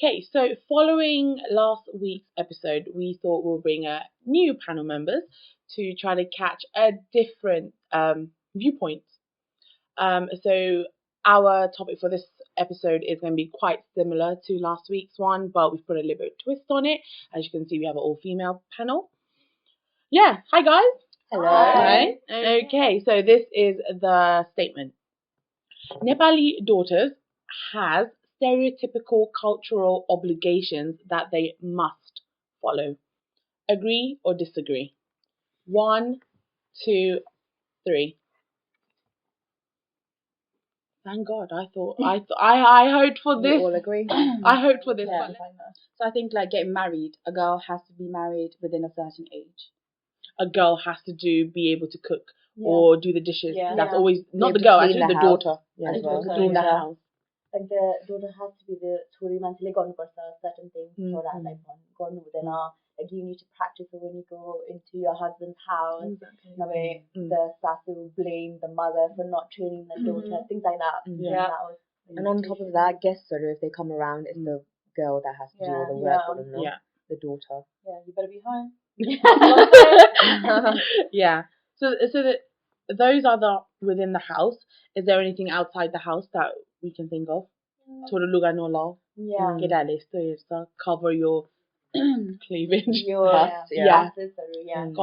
Okay, so following last week's episode, we thought we'll bring new panel members to try to catch a different viewpoint. So our topic for this episode is going to be quite similar to last week's one, but we've put a little bit of twist on it. As you can see, we have an all-female panel. Yeah, hi guys. Hello. Hi. Okay, so this is the statement. Nepali Daughters has stereotypical cultural obligations that they must follow. Agree or disagree? 1, 2, 3. Thank God, I hoped for this. We all agree. I hoped for this. Yeah. But So I think like getting married, a girl has to be married within a certain age. a girl has to be able to cook or do the dishes. Yeah. That's Yeah. always not Be the able girl, to actually clean the the house. daughter. As well. Clean the house. Like the daughter has to be the छोरी मान्छेले गर्नुपर्छ certain things छोराहरूलाई गर्नु हुँदैन. Like you need to practice it when you go into your husband's house. Exactly. Nobody, the sasu blame the mother for not training the daughter, things like that. Yeah. That was And on top of that, guests sort of, if they come around, it's the girl that has to do all the work for them, not the daughter. Yeah, you better be home. Yeah. So those are the within the house. Is there anything outside the house that we can think of? Toda lugar no law. Yeah. Get at least cover your cleavage. Your Bust, yeah. Yeah. Yeah. And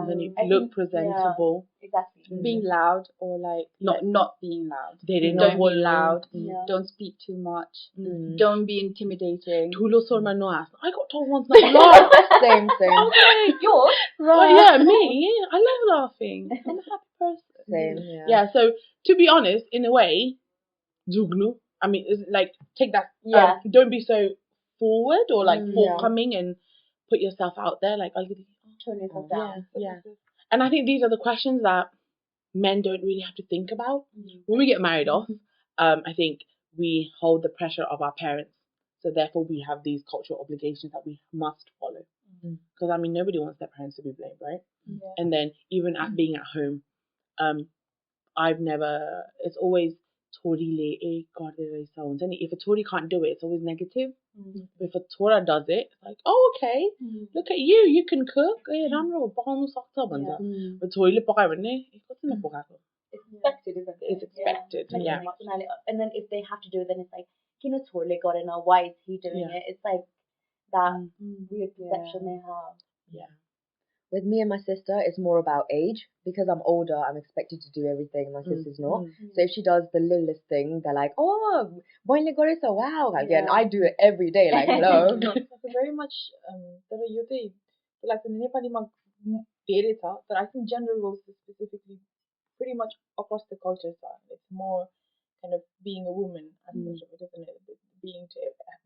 then you I look think, presentable. Exactly. Being loud or like not being loud. They didn't Don't know be loud. Yeah. Don't speak too much. Don't be intimidating. Tulo sorma no ass. I got told once not to laugh. Same. Yours? Oh yeah, me. I love laughing. I'm a happy person. Same, Yeah, so to be honest, in a way, Zugnu, I mean, it's like, take that, Yeah. don't be so forward or like Yeah. forthcoming and put yourself out there. Like, Turn yourself down. yeah. And I think these are the questions that men don't really have to think about. When we get married off, I think we hold the pressure of our parents. So therefore we have these cultural obligations that we must follow. Because I mean, nobody wants their parents to be blamed, right? Yeah. And then even at being at home, it's always Tori le God sounds. And if a Tori can't do it, it's always negative. If a Tora does it, it's like, oh, okay, look at you can cook. But Tori le Expected, isn't it? It's expected, yeah. And then if they have to do it, then it's like, totally got it now. Why is he doing it? It's like that weird perception they have. Yeah. With me and my sister, it's more about age. Because I'm older, I'm expected to do everything. My sister's not. So if she does the littlest thing, they're like, oh, boinle goresa, wow. Like, and I do it every day. Like, hello. It's very much, like in Nepali, but I think gender roles specifically pretty much across the cultures are. It's more kind of being a woman as much of it, isn't it?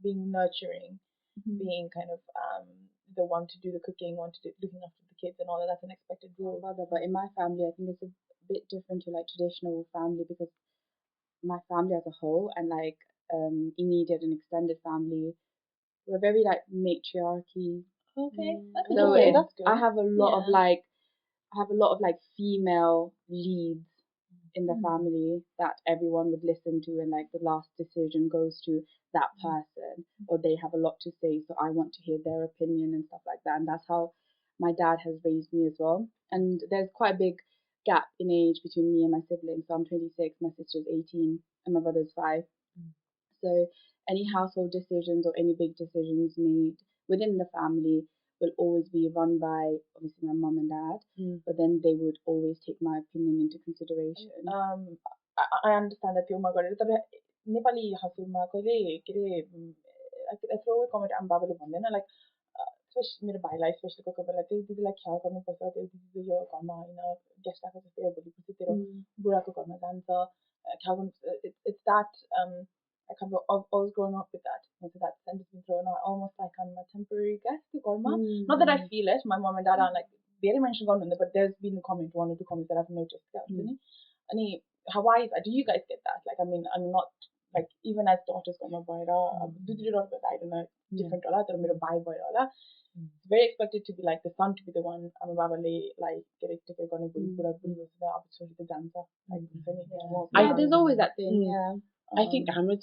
Being nurturing, being kind of the one to do the cooking, looking after the kids and all that. That's an expected role. But in my family, I think it's a bit different to like traditional family because my family as a whole and like immediate and extended family, we're very like matriarchy. Okay. So That's good. I have a lot of like female leads in the family that everyone would listen to, and like the last decision goes to that person, or they have a lot to say, so I want to hear their opinion and stuff like that. And that's how my dad has raised me as well. And there's quite a big gap in age between me and my siblings. So I'm 26, my sister's 18, and my brother's 5. So any household decisions or any big decisions made within the family will always be run by obviously my mum and dad, but then they would always take my opinion into consideration. I understand that. Oh my God, Nepali householमा कहिले के अरे throw comment आमा बाबाले भन्दैन like मेरो भाइलाई specially कोही बेला त्यो दिदीलाई ख्याल गर्नुपर्छ, त्यो दिदी यो घरमा होइन गेस्ट आएको जस्तै हो, भोलि पछि तेरो बुढाको घरमा जान्छ ख्याल गर्नु. It's that I kind of always grown up with that. So that sentence been thrown out almost like I'm a temporary guest to Gorma. Not that I feel it. My mom and dad are like very mentioned Gorma, but there's been a comment, 1 or 2 comments that I've noticed. Why is that? Do you guys get that? Like, I mean, I'm not like even as daughters Gorma Boyra, I don't know, different or other middle by Boyra. It's very expected to be like the son to be the one. I'm about like get it to go to the opportunity to dance. Like, there's always that thing. I think Hamro,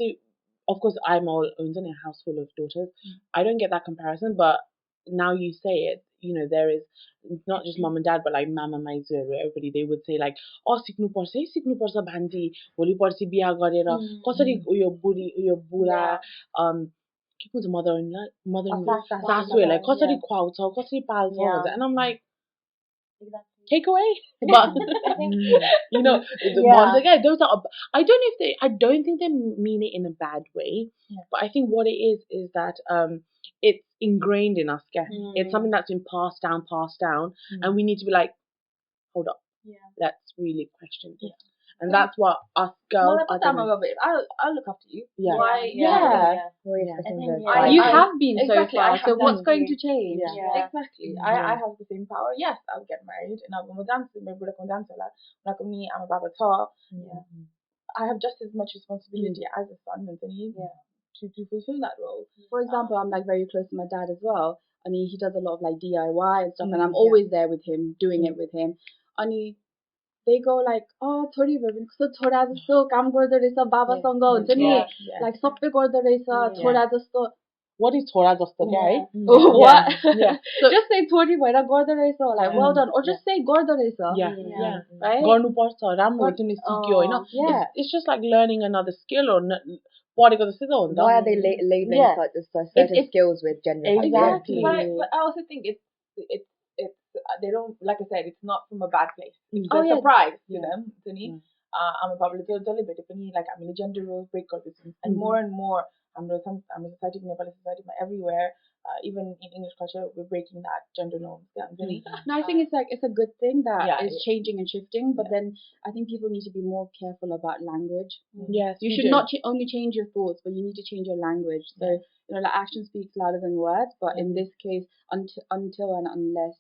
of course, I'm all owns in a house full of daughters. I don't get that comparison, but now you say it, there is not just mom and dad, but like mama, my everybody, they would say like, oh, सिक्नु पर्छ भान्जी, भोलि पर्सि बिहा गरेर कसरी उयो बुढा के भन्छ मदर सासूहरूलाई कसरी खुवाउँछ, कसरी पाल्छ भन्छ. And I'm like, take away. But the ones again, those are. I don't think they mean it in a bad way. But I think what it is that it's ingrained in us. It's something that's been passed down, and we need to be like, hold up, let's really question this. And that's what us girls. I'll look after you. Yeah. Why? You have been so exactly, far. So what's going to change? Yeah. Exactly. I have the same power. Yes, I'll get married and I'll go dance. Maybe I'm a baba. I have just as much responsibility as a son as any to fulfill that role. For example, I'm like very close to my dad as well. And he does a lot of like DIY and stuff, and I'm always there with him, doing it with him. And they go like, oh, थोडी भए पनि कस्तो छोरा जस्तो काम गर्दो रहेछ बाबासँग हुन्छ नि, like सबै गर्दो रहेछ छोरा जस्तो. What is छोरा जस्तो क्या है? What? So, just say थोडी भएर गर्दो रहेछ, like well done, or just say गर्दो रहेछ. Right? गर्नुपर्छ, राम्रो तिमीले सिक्यो हैन? It's just like learning another skill or पढेको जस्तै त हो नि त. Why are they labeling certain skills with gender? Exactly. But I also think it's they don't, like I said, it's not from a bad place. It's a surprise to them. I'm a public deliberate, like I'm in a gender roles break and more I'm a society, Nepali society, everywhere, even in English culture, we're breaking that gender norms. No, I think it's a good thing that is changing and shifting, but then I think people need to be more careful about language. Yes, you should not only change your thoughts, but you need to change your language. So like action speaks louder than words, but in this case, until and unless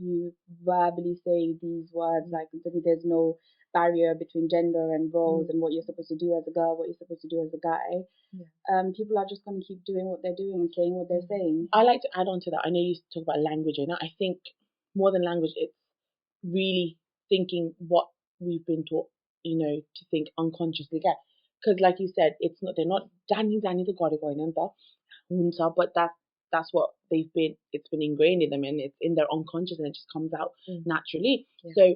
you verbally say these words, like there's no barrier between gender and roles and what you're supposed to do as a girl, what you're supposed to do as a guy. People are just going to keep doing what they're doing and saying what they're saying. I like to add on to that. I know you talk about language, I think more than language, it's really thinking what we've been taught, to think unconsciously. Because like you said, they're not Danny the God but that's what it's been ingrained in them, and it's in their unconscious, and it just comes out naturally. So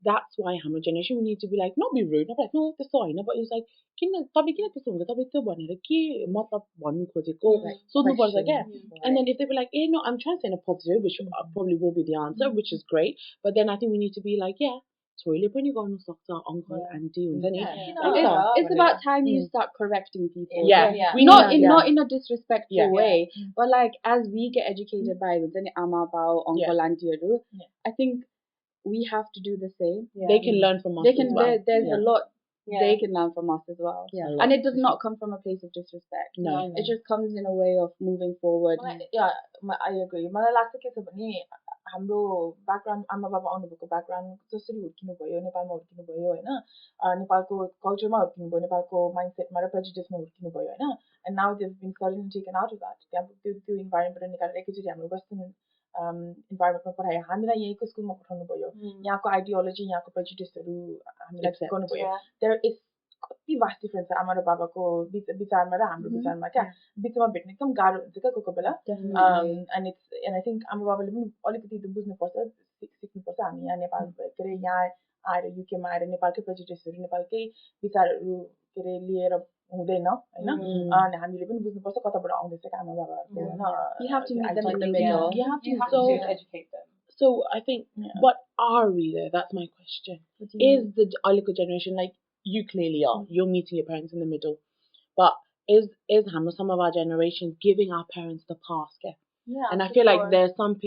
that's why Hamro generation, we need to be like, not be rude, not be like, no, that's fine, but it's like, and then if they be like, no, I'm trying to say in a positive, which probably will be the answer, which is great, but then I think we need to be like, uncle, auntie, it's about time you start correcting people. Not in a disrespectful way, but like as we get educated by ama bao, uncle, auntie, I think we have to do the same. They can learn from us. There's a lot they can learn from us as well. And it does not come from a place of disrespect. No. It just comes in a way of moving forward. I agree. मलाई लाग्छ के छ भने हाम्रो background आमा बाबा आउनुभएको background जसरी हुर्किनु भयो, नेपालमा हुर्किनु भयो हैन, नेपालको कल्चरमा हुर्किनु भयो, नेपालको माइन्डसेटमा र प्रेजुडिसमा हुर्किनु भयो हैन, and now they have been suddenly taken out of that. त्यो इन्भाइरोमेन्टबाट निकालेर एकैचोटि हाम्रो वेस्टर्न इन्भाइरोमेन्टमा पठायो, हामीलाई यहीँको स्कुलमा पठाउनु भयो, यहाँको आइडियोलोजी, यहाँको प्रेजुडिसहरू हामीलाई सिकाउनु भयो. देयर इज कति भास्ट डिफरेन्स छ आमा र बाबाको विचारमा र हाम्रो विचारमा. क्या बिचमा भेट्न एकदम गाह्रो हुन्छ क्या कोही बेला. एन्ड आई थिङ्क आमा बाबाले पनि अलिकति बुझ्नुपर्छ, सिक्नुपर्छ. हामी यहाँ नेपाल के अरे यहाँ आएर युकेमा आएर नेपालकै प्रेजुडिसहरू, नेपालकै विचारहरू के अरे लिएर हुँदैन हैन, अनि हामीले पनि बुझ्नुपर्छ कताबाट आउँदैछ क्या आमा बाबाहरूको हैन. You have to meet them in the middle. You have to educate them. So I think, what are we there? That's my question. Is the Aliko generation, like you clearly are, you're meeting your parents in the middle, but is Hamro, some of our generations, giving our parents the pass? And I feel like there's some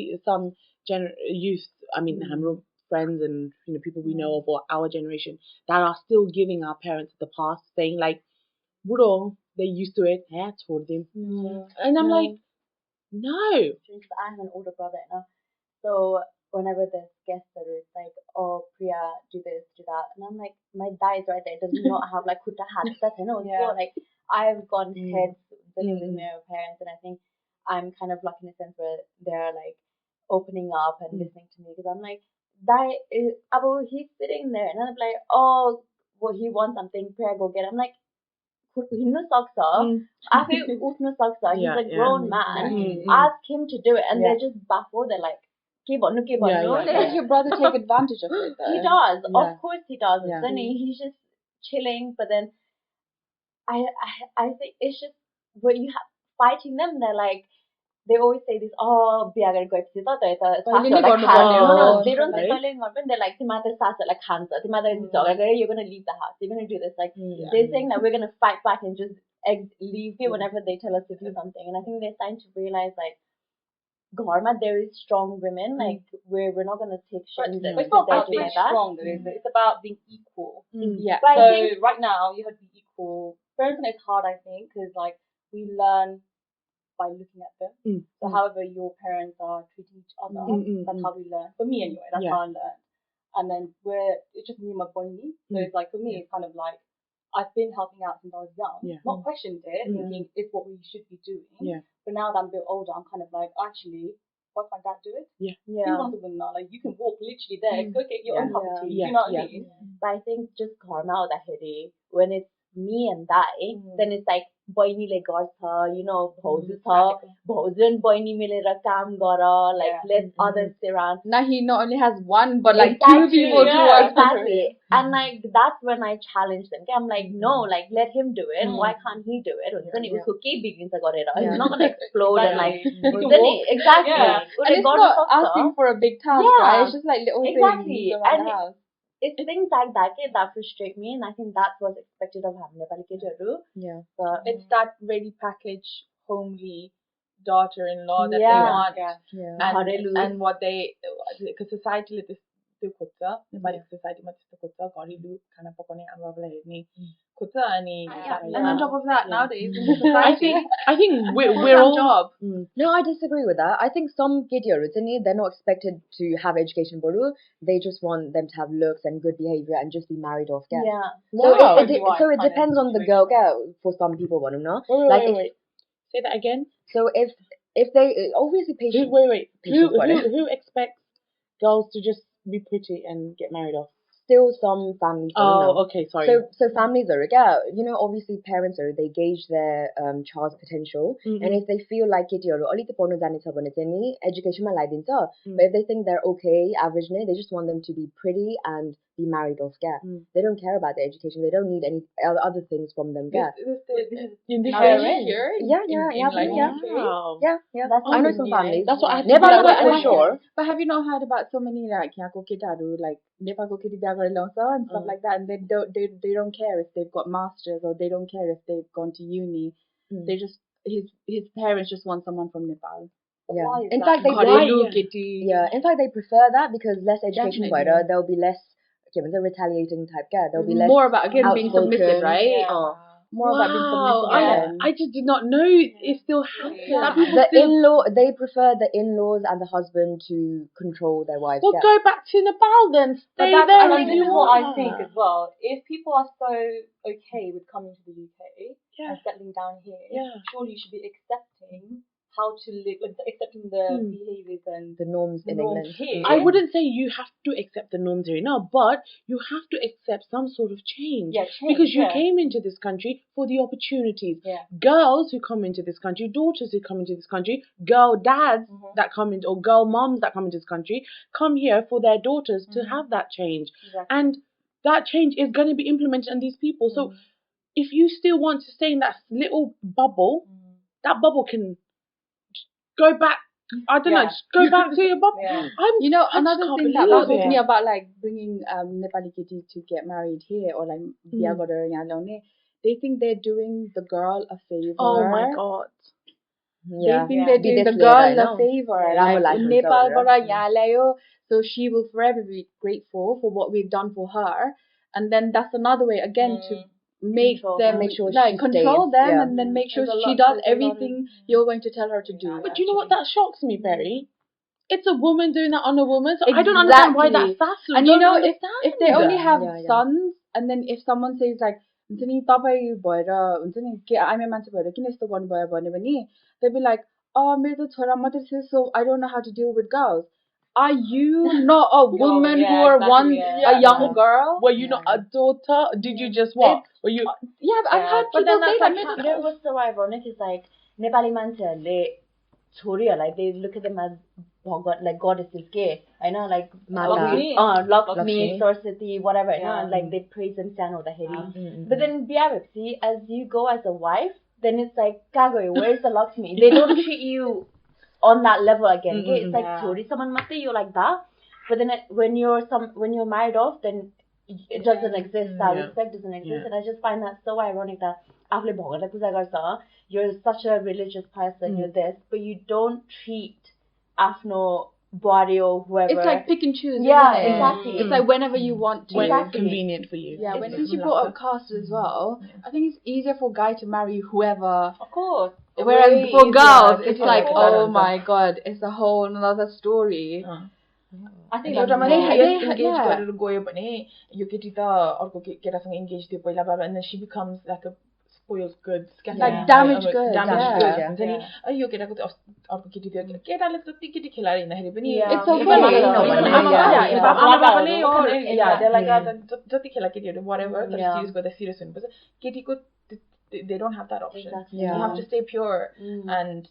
youth, I mean Hamro friends and people we know of, or our generation, that are still giving our parents the pass, saying like, Buro, they're used to it, it's for them. And I'm like, no. I have an older brother, so whenever there's guests, it's like, oh, Priya, do this, do that, and I'm like, my dad is right there, does not have like kuta hat, so like I've gone heads with my parents, and I think I'm kind of lucky in a sense where they're like opening up and listening to me, because I'm like, he's sitting there, and I'm like, oh, well, he wants something, Priya, go get it. I'm like, हिँड्नु सक्छ आफै उठ्नु सक्छ he's a grown man ask him to do it and they're just baffled they're like के भन्नु Does your brother take advantage of it though? he does of course he does then he's just chilling but then I think it's just when you have fighting them they're like they always say this बिहा गरेर गएपछि त सासुहरुलाई खान्छ they don't say कहिले गर्नु पनि they're like तिमीले सासुहरुलाई खान्छ तिमीले झगडा गरे you're going to leave the house you're going to do this like they're saying that we're going to fight back and just leave you whenever they tell us to do something and I think they're starting to realize like घरमा there is strong women like we're not going to take shit but it's not about being strong though is it it's about being equal but so right now you have to be equal parenting is hard I think because like we learn by looking at them so however your parents are treating each other that's how we learn for me anyway that's how I learned and then it's just me and my boy so it's like for me it's kind of like I've been helping out since I was young not questioned it thinking it's what we should be doing but now that I'm a bit older I'm kind of like actually why can't dad do it he wants to win now like you can walk literally there go get your own cup of tea you know what I mean but I think just घरमा हुँदाखेरि when it's me and Dai then it's like बहिनीले गर्छ you know भाउजू छ भाउजू and बहिनी मिलेर काम गर like let others stay around now he not only has one but like two people to work exactly and like that's when I challenge them I'm like no like let him do it why can't he do it हुन्छ नि उसको के बिग्रिन्छ गरेर it's not going to explode and like हुन्छ नि exactly and it's not asking for a big task right it's just like little exactly things around the house it's things like that that frustrate me and I think that's what's expected of having Nepali केटीहरु but it's that really packaged homely daughter-in-law that they want and what they because society ले त्यो खोज्छ नेपाली सोसाइटीमा त्यस्तो खोज्छ घरेलु खाना पकाउने आमाबाबुलाई हेर्ने खोज्छ अनि and on top of that nowadays in I society think we're all job no I disagree with that I think some केटीहरु चाहिँ नि they're not expected to have education बरु they just want them to have looks and good behavior and just be married off so it depends on the girl for some people भनौं न wait say that again so if they obviously patient who expects girls to just be pretty and get married off still some families okay sorry so families are you know obviously parents are they gauge their child's potential and if they feel like केटीहरु अलिकति पढ्नु जाने छ भने चाहिँ नि एजुकेसनमा लगाइदिन्छ but if they think they're okay average नै they just want them to be pretty and be married off they don't care about their education they don't need any other things from them in this I know some families that's what I have Nepal for sure but have you not heard about so many like यहाँको केटाहरु like नेपालको केटी बिहा गरेर ल्याउँछ and stuff like that and they don't care if they've got masters or they don't care if they've gone to uni they just his parents just want someone from Nepal in fact they in fact they prefer that because less education there'll be less the retaliating type there'll be less more about again being submissive right more about being submissive I just did not know it still happens they prefer the in-laws and the husband to control their wives well go back to Nepal then stay there I think this is what I think as well if people are so okay with coming to the UK and settling down here surely you should be accepting how to live like accepting the behaviors and the norms in England here. I wouldn't say you have to accept the norms here now but you have to accept some sort of change because you came into this country for the opportunities girls who come into this country daughters who come into this country girl dads that come in or girl moms that come into this country come here for their daughters to have that change and that change is going to be implemented on these people so if you still want to stay in that little bubble that bubble can go back I don't know just go back to your bubble you know another thing that baffles me about like bringing Nepali ketis to get married here or like biha गरेर यहाँ ल्याउने they think they're doing the girl a favor oh my god they think they're doing the girl a favor like Nepalबाट यहाँ ल्यायो so she will forever be grateful for what we've done for her and then that's another way again to make sure like control them and then make sure she does everything you're going to tell her to do but you know what that shocks me Perry it's a woman doing that on a woman so I don't understand why that's sassy and you know if they only have sons and then if someone says like हुन्छ नि तपाई भएर हुन्छ नि के आइमे मान्छे भएर किन यस्तो गर्नुभयो भने they'll be like मेरो त छोरा मात्रै छ so I don't know how to deal with girls are you not a woman who are once a young girl? Were you not a daughter? Did you just what? Were you? Yeah, I've heard but people then say that's that. like, you know what's so ironic is like Nepali मान्छेहरूले छोरीहरूलाई they look at them as like goddesses के हैन like Lakshmi, Saraswati, whatever Hahn like they praise them stand हुँदाखेरि. But then biha bheपछि as you go as a wife, then it's like कहाँ गयो, where's the Lakshmi? They don't treat you on that level again. Okay? It's like छोरी saman मात्रै you're like that. But then when you're married off, then it doesn't exist. That respect doesn't exist, and I just find that so ironic that आफूले भगवानलाई पूजा गर्छ, you're such a religious person, you're this, but you don't treat आफ्नो buari or whoever. It's like pick and choose. Yeah, isn't it? exactly. It's like whenever you want to. When it's convenient for you. Yeah, since you brought up caste as well, I think it's easier for a guy to marry whoever. Of course. Whereas for girls, it's like, oh my god, it's a whole another story. I think एउटा मान्छे engage गरेर गयो भने यो केटी त अर्को केटासँग engage थियो पहिला बाबा, and then she becomes like a spoiled goods, like damaged goods. हुन्छ नि. यो केटाको त अर्को केटी थियो, केटाले जति केटी खेलाएर हिँड्दाखेरि पनि it's okay. आमा बाबाले they're like जति खेला केटीहरू whatever, तर serious गर्दा serious हुनुपर्छ. केटीको they don't have that option. Exactly. You have to stay pure and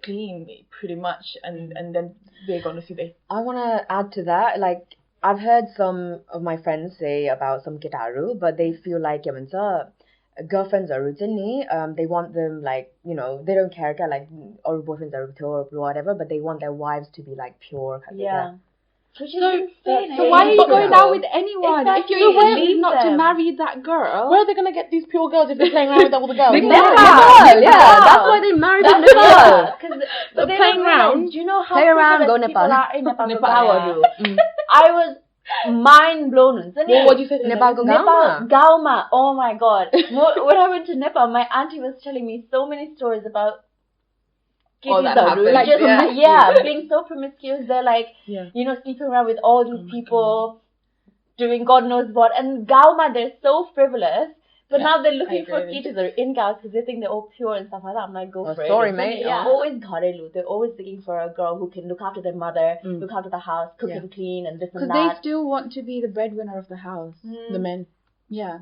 clean pretty much, and then they're going to see they. I want to add to that, like I've heard some of my friends say about some ketaru, but they feel like girlfriends are they want them like, you know, they don't care like or boyfriends are or whatever, but they want their wives to be like pure. So why are you going out with anyone? Exactly. If you're even not to marry that girl, where are they gonna get these pure girls if they're playing around with all the girls? Nepal, that's why they married in Nepal. But they're playing around. Do you know how play around, go Nepal? I was mind blown. What do you say? Nepal Gauma. Oh my god. When I went to Nepal, my auntie was telling me so many stories about like being so promiscuous. They're like, you know, sleeping around with all these people, doing God knows what. And Gauma, they're so frivolous. But now they're looking for kitties or in girls because they think they're all pure and stuff like that. I'm like, go for it. Sorry, mate. Always gharelu. They're always looking for a girl who can look after their mother, look after the house, cook and clean, and this and that. Because they still want to be the breadwinner of the house. The men. Yeah.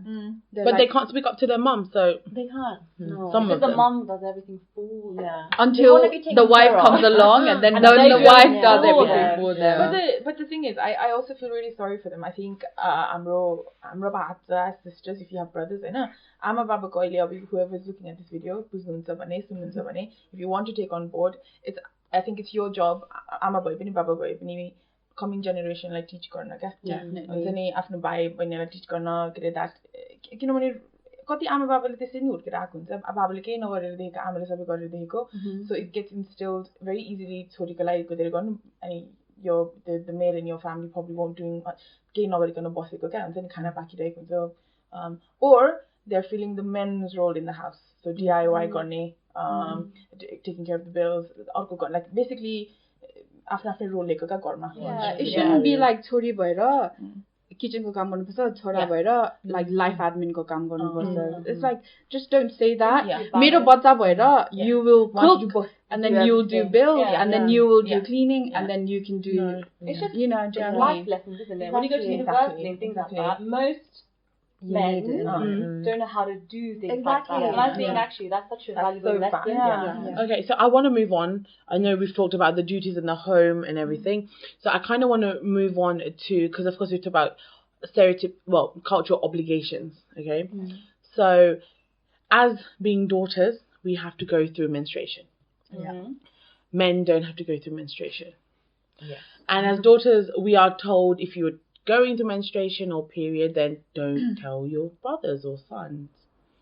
But they can't speak up to their mum, so... They can't. No. Some of the them. mum does everything for them. Until the wife comes along and then the wife does everything for them. But the thing is, I also feel really sorry for them. I think Hamro sisters, if you have brothers, Ama Baba whoever is looking at this video, if you want to take on board, I think it's your job, Ama boy Baba boy coming generation like teach गर्न क्या अनि आफ्नो भाइ बहिनीलाई teach गर्न के that किनभने कति आमा बाबाले त्यसै नि हुर्केर आएको हुन्छ बाबाले केही नगरेर देखेको आमाले सबै गरेर देखेको so it gets instilled very easily छोरीको लागि गरेर गर्नु अनि the male in your family probably won't doing केही नगरिकन बसेको क्या हुन्छ नि खाना पाकिरहेको हुन्छ or they're feeling the men's role in the house, so DIY गर्ने taking care of the bills अर्को like basically आफ्नो रोल लिएको क्या घरमा. It shouldn't be like छोरी भएर किचनको काम गर्नुपर्छ, छोरा भएर like life adminको काम गर्नुपर्छ. It's like just don't say that. मेरो बच्चा भएर you will cook and then you'll do bills and then you will do cleaning and then you can do you know just life lessons, isn't it? When you go to university and things like that, most men don't know how to do things like that. And I think actually that's such a valuable lesson. Okay, so I want to move on. I know we've talked about the duties in the home and everything. So I kind of want to move on to, because of course we talked about cultural obligations. Okay, so as being daughters, we have to go through menstruation. Men don't have to go through menstruation. And as daughters, we are told if you're going through menstruation or period, then don't tell your brothers or sons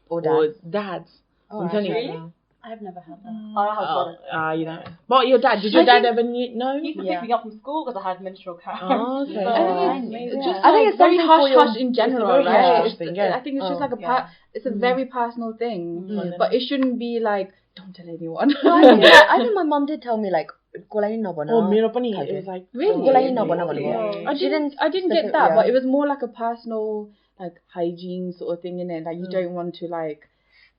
or dads. Really? I've never had that. I have brothers. You know. But your dad, did your dad ever know? He used to pick me up from school because I had menstrual cramps. Oh, okay. I think it's very hush in general, right? I think it's just like it's a very personal thing, but it shouldn't be like, don't tell anyone. I think my mom did tell me like, it was like, really? I didn't get that, but it was more like a personal like hygiene sort of thing in it. Like you don't want to like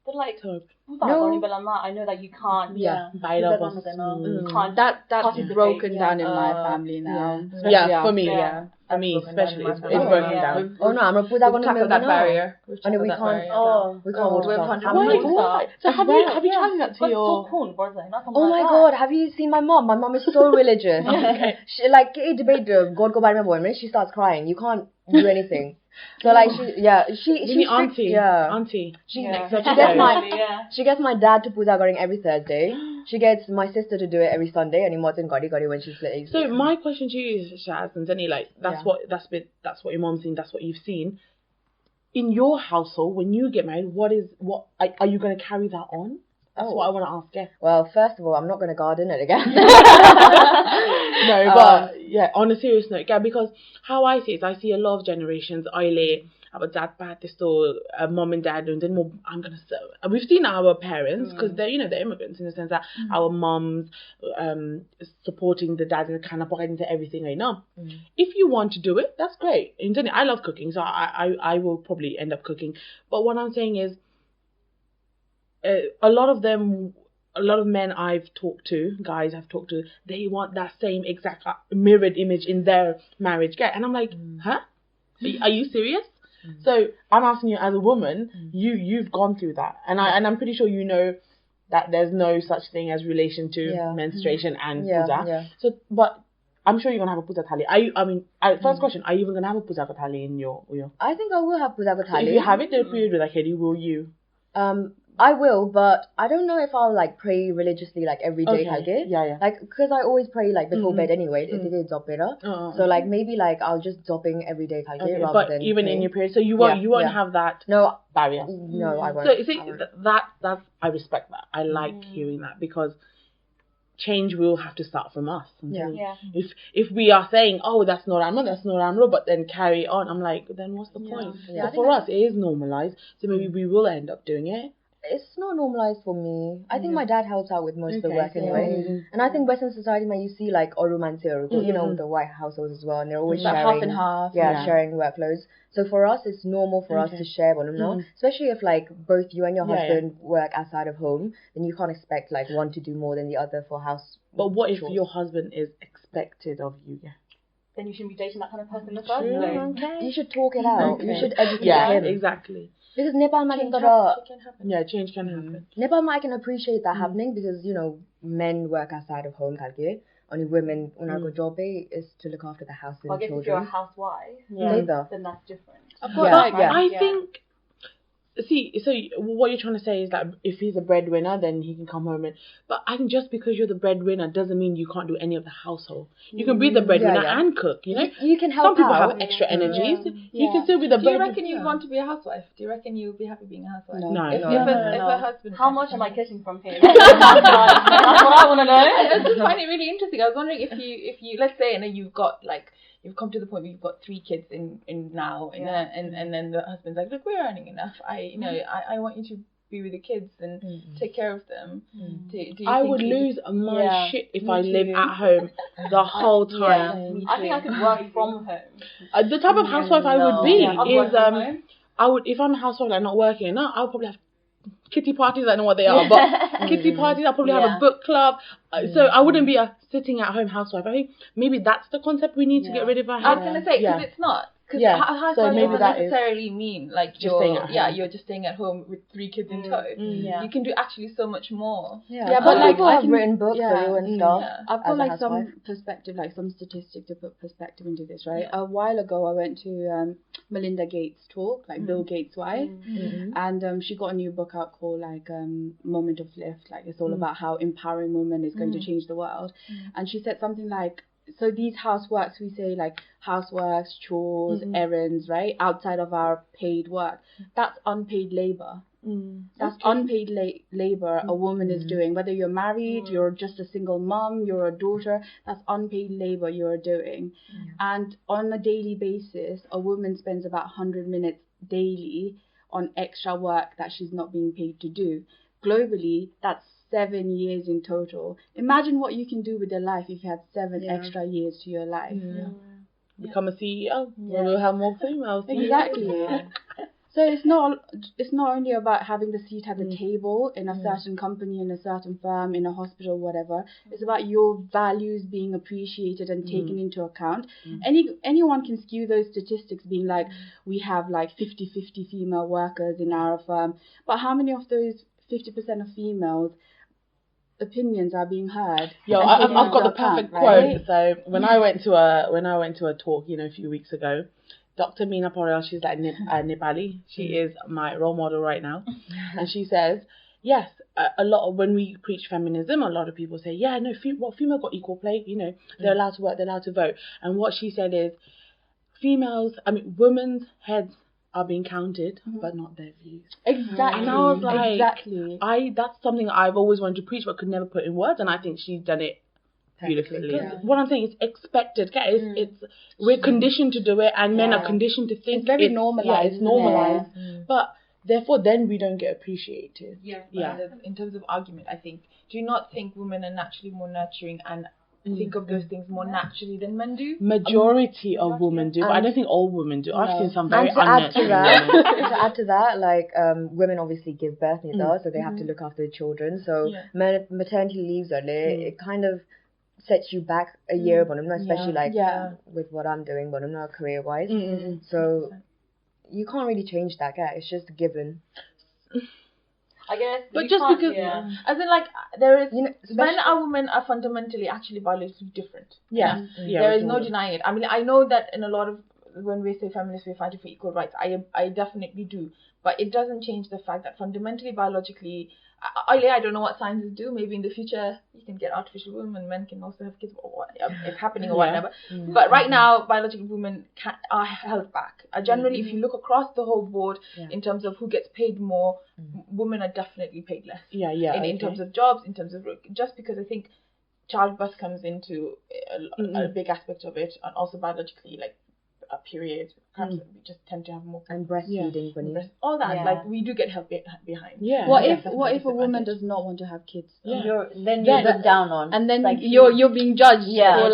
They're like, So, I know that you can't. bite off us. Can't. That's participate, broken down in my family now. Yeah, for me. Yeah. For me, especially, it's family. broken Yeah. down. Oh no, I'm put that We've on tackled that barrier. And we can't. Oh. We can't watch we're that. 100% Why? So have you challenged that to your? Oh my god, have you seen my mom? My mom is so religious. She like debate God ko bare mein boil, she starts crying. You can't do anything. So like she auntie. Auntie. She gets my dad to puja going every Thursday. She gets my sister to do it every Sunday, and he mots in gadi when she's like. So my question to you is, Shaz and Zenny, like that's what your mom's seen, that's what you've seen. In your household, when you get married, what are you going to carry that on? That's what I want to ask. Yeah. Well, first of all, I'm not going to garden it again. No, but on a serious note, because how I see it is, I see a lot of generations. Our dad, mom and dad, and then I'm gonna say we've seen our parents because they're they're immigrants in the sense that our moms supporting the dad and kind of into everything right now. If you want to do it, that's great. I love cooking, so I will probably end up cooking. But what I'm saying is, a lot of men I've talked to, guys I've talked to, they want that same exact mirrored image in their marriage. And I'm like, huh? Are you serious? So I'm asking you, as a woman, you've gone through that, and I'm pretty sure you know that there's no such thing as relation to menstruation and puja. Yeah. So, but I'm sure you're gonna have a puja thali. First question: are you even gonna have a puja thali in your? I think I will have puja thali. So if you have it, the period with Hedi, will you? I will, but I don't know if I'll like pray religiously like every day. Okay. Yeah. Like, because I always pray like before bed anyway. So like maybe like I'll just dopping every day rather but than even pray. in your period, so you won't have that barrier. No, I won't. So see, that's I respect that. I like hearing that, because change will have to start from us. If we are saying, oh, that's not Amro, but then carry on, I'm like, then what's the point? Yeah, but for us, it is normalized, so maybe we will end up doing it. It's not normalized for me. I think my dad helps out with most of the work anyway. And I think Western society, you see like Orumansi, with the white households as well, and they're always sharing. Half and half. Sharing workloads. So for us, it's normal for us to share one, especially if like both you and your husband work outside of home, then you can't expect like one to do more than the other for house. But what if your husband is expected of you? Then you shouldn't be dating that kind of person in the first place. You should talk it out. You should educate him. Exactly. Because Nepal change can happen. Yeah, change can happen. Nepal, I can appreciate that happening because men work outside of home, only women, job is to look after the house and I guess children. if you're a housewife, then that's different. I think. See, so what you're trying to say is that if he's a breadwinner, then he can come home but I think just because you're the breadwinner doesn't mean you can't do any of the household. You can be the breadwinner and cook, You can help. Some people have extra energies. You can still be the breadwinner. Do you reckon you'd want to be a housewife? Do you reckon you'd be happy being a housewife? No. If a husband... How much am I getting from him? That's what I want to know. I just find it really interesting. I was wondering if you let's say, and then you've got like, you've come to the point where you've got 3 kids in now, and then the husband's like, look, we're earning enough. I want you to be with the kids and take care of them. I would lose my shit if I live at home the whole time. I think I could work from home. The type of housewife I would be is I would, if I'm a housewife like not working, I would probably have kitty parties. I don't know what they are, but kitty parties. I'll probably have a book club. So I wouldn't be a sitting at home housewife. I think maybe that's the concept we need to get rid of. I was gonna say, because it's not. Because housewife doesn't necessarily mean like you're just staying at home with 3 kids in tow. You can do actually so much more. But like I've written books and stuff. I've got like some perspective, like some statistic to put perspective into this, right? A while ago, I went to Melinda Gates' talk, like Bill Gates' wife, and she got a new book out called like Moment of Lift. Like it's all about how empowering women is going to change the world. And she said something like, so these houseworks, we say like houseworks, chores, errands, right? Outside of our paid work. That's unpaid labor. That's unpaid labor a woman is doing. Whether you're married, you're just a single mom, you're a daughter, that's unpaid labor you're doing. And on a daily basis, a woman spends about 100 minutes daily on extra work that she's not being paid to do. Globally, that's 7 years in total. Imagine what you can do with your life if you had 7 extra years to your life. Become a CEO. We'll have more females. Exactly. So it's not only about having the seat at the table in a certain company, in a certain firm, in a hospital, whatever. It's about your values being appreciated and taken into account. Anyone can skew those statistics, being like, we have like 50-50 female workers in our firm, but how many of those 50% of females opinions are being heard? I've got the perfect quote. Right? So when I went to a talk, a few weeks ago, Dr. Meena Porel, she's like Nepali. She is my role model right now, and she says, yes, a lot of when we preach feminism, a lot of people say, yeah, no, female got equal play. They're allowed to work, they're allowed to vote. And what she said is, women's heads are being counted, but not their views. Exactly. And I was like, that's something I've always wanted to preach, but could never put in words. And I think she's done it beautifully. What I'm saying is expected. It's we're conditioned to do it, and men are conditioned to think it's very normalized. Yeah, it's normalized. But therefore, then we don't get appreciated. In terms of argument, I think, do you not think women are naturally more nurturing and think of those things more naturally than men do? Majority of women do, but I don't think all women do. I've seen some very to add to that, like women obviously give birth, so they have to look after the children. So maternity leaves it kind of sets you back a year, especially with what I'm doing, career-wise. So you can't really change that, it's just a given. I guess, but just because, as in, like, there is, men and women are fundamentally actually biologically different. There is no denying it. I mean, I know that in a lot of, when we say feminists, we're fighting for equal rights. I definitely do, but it doesn't change the fact that fundamentally, biologically, I don't know what scientists do. Maybe in the future you can get artificial women, men can also have kids, or it's happening or whatever. But right now, biological women are held back. Generally, if you look across the whole board in terms of who gets paid more, women are definitely paid less. In terms of jobs, in terms of, just because I think childbirth comes into a big aspect of it, and also biologically, like a period, perhaps we just tend to have more, and breastfeeding, all that, like we do get help behind. What if a woman does not want to have kids? You're looked down on, and then like you're being judged for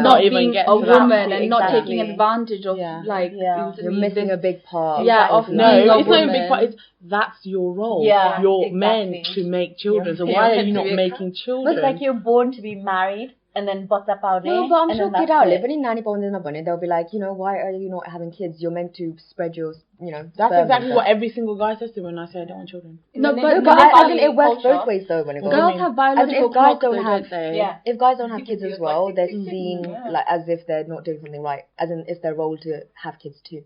not even being a woman and not taking advantage of you're missing a big part. It's not a big part. That's your role. You're meant to make children. So why are you not making children? It's like you're born to be married. And then bata paune. No, but I'm sure they'll be like, why are you not having kids? You're meant to spread your, That's exactly what every single guy says to me when I say I don't want children. No, but it works both ways though. When it goes, girls have biological clocks, don't they? If guys don't have kids as well, they're seen like as if they're not doing something right, as in it's their role to have kids too.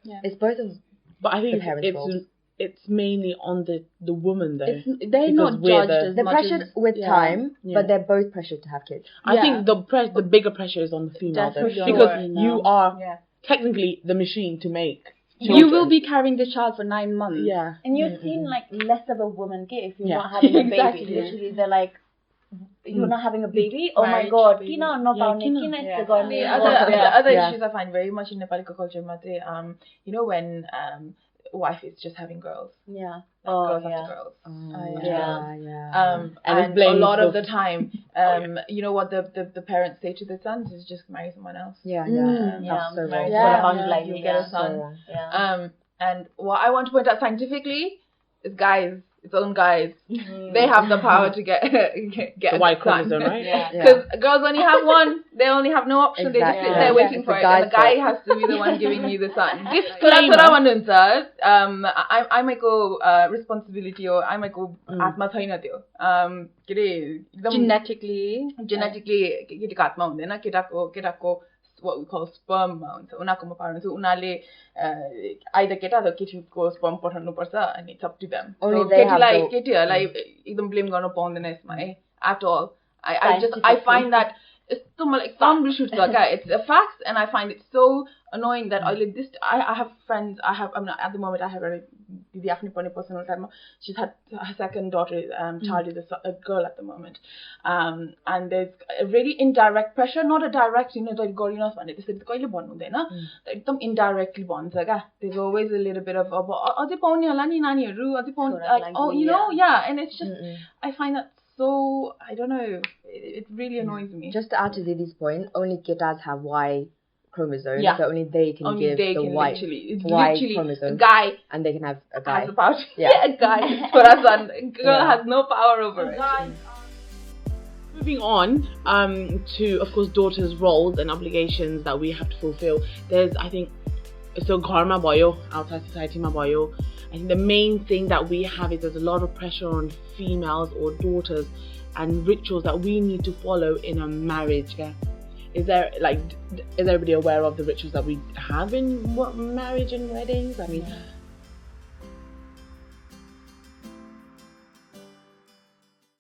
It's both of. But I think it's mainly on the woman though. They're not judged as they're much pressured with time, but they're both pressured to have kids. I think the bigger pressure is on the female though, because you are technically the machine to make children. You will be carrying the child for 9 months. And you're seen like less of a woman if you're not having a baby. Literally, they're like, you're not having a baby? Oh my god, kina no paune, kina iste गर्ने. The other issues I find very much in Nepali culture, when wife is just having girls. Girls after girls. And a lot of the time, what the parents say to the sons is just marry someone else. You'll get a son. And what I want to point out scientifically is guys. Its own guys, they have the power to get the white chromosome, right? Because girls only have one, they only have no option. They just sit there waiting for it, and the guy has to be the one giving you the son. So that's what I want to insert. I might go responsibility, or I might go atma छैन त्यो genetically केटीको आत्मा हुँदैन, केटाको what we call sperm हुन्छ, उनीहरुकोमा power हुन्छ, उनीहरुले either केटा अथवा केटीको sperm पठाउनु पर्छ, and it's up to them. केटीहरुलाई एकदम blame गर्न पाउँदैन यसमा है at all. I find that यस्तो मलाई एकदम रिस उठ्छ क्या. It's a fact, and I find it so annoying that I have friends, at the moment I have a दिदी आफ्नै पर्ने personal time. She's had her second daughter, child is a girl at the moment, and there's a really indirect pressure, not a direct, जहिले गरिनस् भन्ने त्यसरी त कहिले भन्नु हुँदैन, एकदम indirectly भन्छ क्या. There's always a little bit of अझै पाउने होला नि नानीहरु, अझै पाउने, like and it's just I find that so, I don't know, it really annoys me. Just to add to Didi's point, only ketas have Y chromosome, Yeah. so only they can Only give they the can Y literally chromosome, a guy and they can have a guy. has the power. Yeah. A guy for a son. A girl Yeah. has no power over it. Moving on to, of course, daughters' roles and obligations that we have to fulfill. There's, I think, so karma boyo, outside society ma boyo. I think the main thing that we have is there's a lot of pressure on females or daughters and rituals that we need to follow in a marriage. Yeah? Is everybody aware of the rituals that we have in marriage and weddings? I mean,